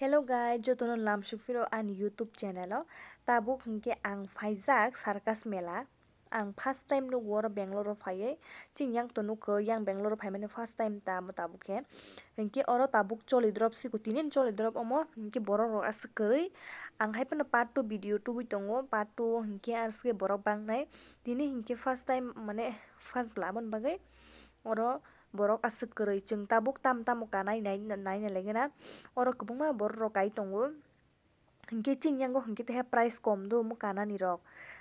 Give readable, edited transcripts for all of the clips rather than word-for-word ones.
Hello guys, jotono lamsukfiro an YouTube channel tabuk hingke ang faijak sarkas Mela. Ang first time no woro Bengaluru phaiye ching yang tonuko yang Bengaluru phaimani first time tabuk he hingke oro tabuk choli drop sikutinin choli drop omo hingke borok rok askwrui ang haipano part 2 video tubui tongo part 2 hingke aske borok bangnai tini hingke first time mane first blamon bagai oro borok askwrui chung tabuk tam kanai naina legena oro kubungma borok rok kai tongo hingke ching yango hingke teha price kom do mu kanani rok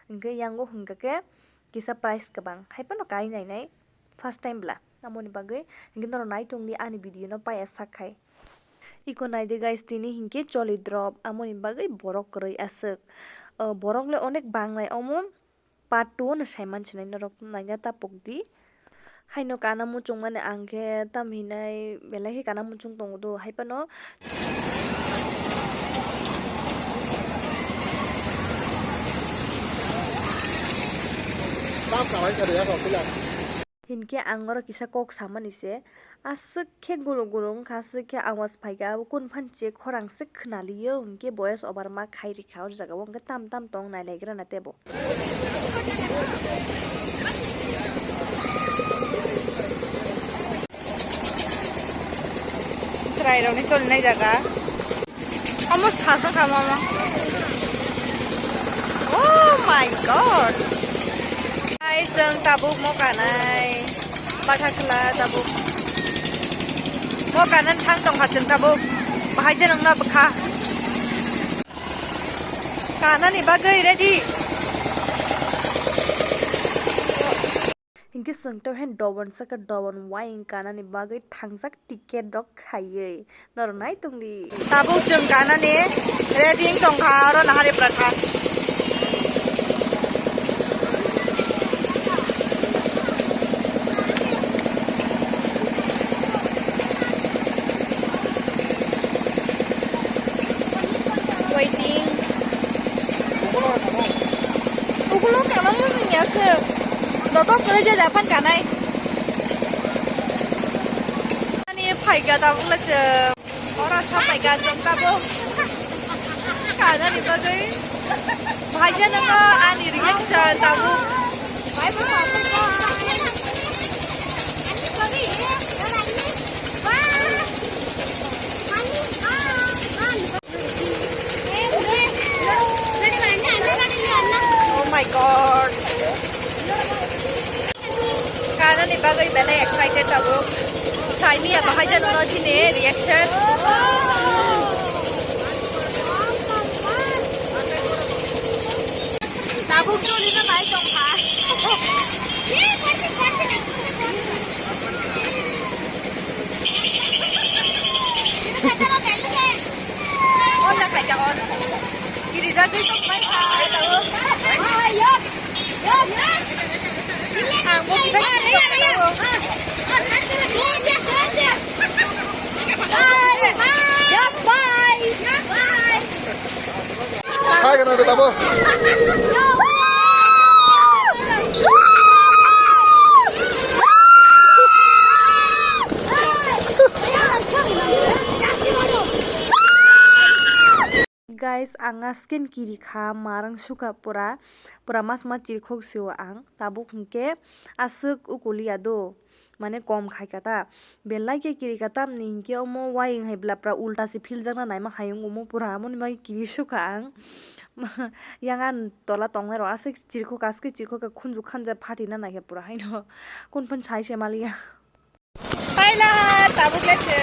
hingke yango hingke kisa price kabang haipano kai nainai first time bla amoni bagai hingke noro naitongni ani video no paya sakai iko naide guys tini hingke choli drop amoni bagai borok koroi asuk borok le onek bangnai omo part 2 na saiman chinai norok naina tapukdi haino kana muchung mane angke tamhinai belai kana muchung tongo do haipano hinke angoro kisa kok saman ise asuk ke gulung kasuk ke awas phaiga kun phanche khorang se khnaliyo hinke boys over ma khairi khaur jaga wong tam tong nai legra na tebo try roni chol nai jaga almost khasa khama ma oh my god guys ang tabuk mo kanai pathakla tabuk mo kanan thang tong hachung tabuk bahai je nangna bakha kanani bagai ready hingke sengto hen dobon saka dobon wine kanani bagai thangjak ticket dok khaiye nor nai tungli tabuk chung kanani ready tong kha ro nahare pratha waiting ugulo kana mo nya se doto kore je japan kanai ani phaiga ta bungla che ora sa phaiga jong ta bo kana ni bagai bhaija na ani reaction ta bo bhai bo oh my god kana ni bagai belai excited abo saini ya bahai jano no thine reaction tabuk choli na mai tong kha on na khai ka on kiri ra kai tong mai kha alo Hai ka na tabo. guys anga skin kiri kha marang suka pura mas chirkhok siwa ang tabuk hingke asuk ukulia do mane kom khai kata belai ke kiri kata ni hingke omo waing hai bla pra ulta si fil jana nai ma hayung omo pura amon mai kiri suka ang yangan tola tongnai ro asik chirkhok aske chirkhok khunju khanja phati na nai pura haino kun phan sai se malia paila tabuk leche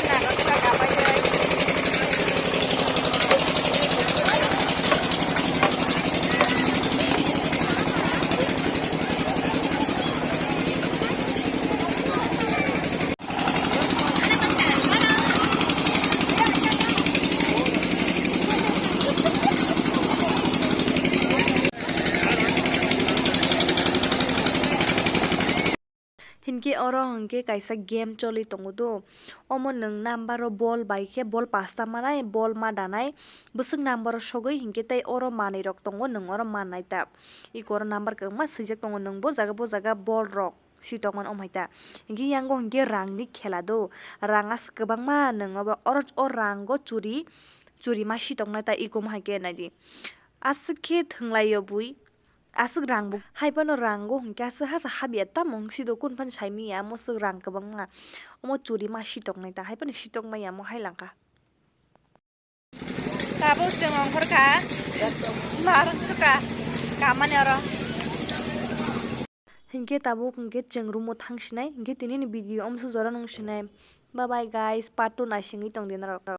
na no ka ka pai hinke oro hingke kaisa game choli tongo do omo nung number ball bai ke ball pasta manai ball ma danai busung number sogoi hingke tai oro manai rok tongo nung oro manai ta ikor number kangma sijak tongo nung bo jaga ball rok sitokman omhaita hingke yango hingke rangni khela do ranga kwbangma nongobo o rango churi ma sitoknai ta iko haike naidi asuk khe thwnglai bui asuk rang bo haibano rango hingke asuk hasa habya tamo sido kunpan saimia mosuk rang kwbangma omo churi ma sitoknai ta haibano sitokmaya mo hailangka tabuk chung ongkhorka marung suka kamani oro hingke tabuk hingke chung room o thangsinai hingke tini ni video amsujaro nung sinai bye bye guys part 2 naisingui tongdi naro.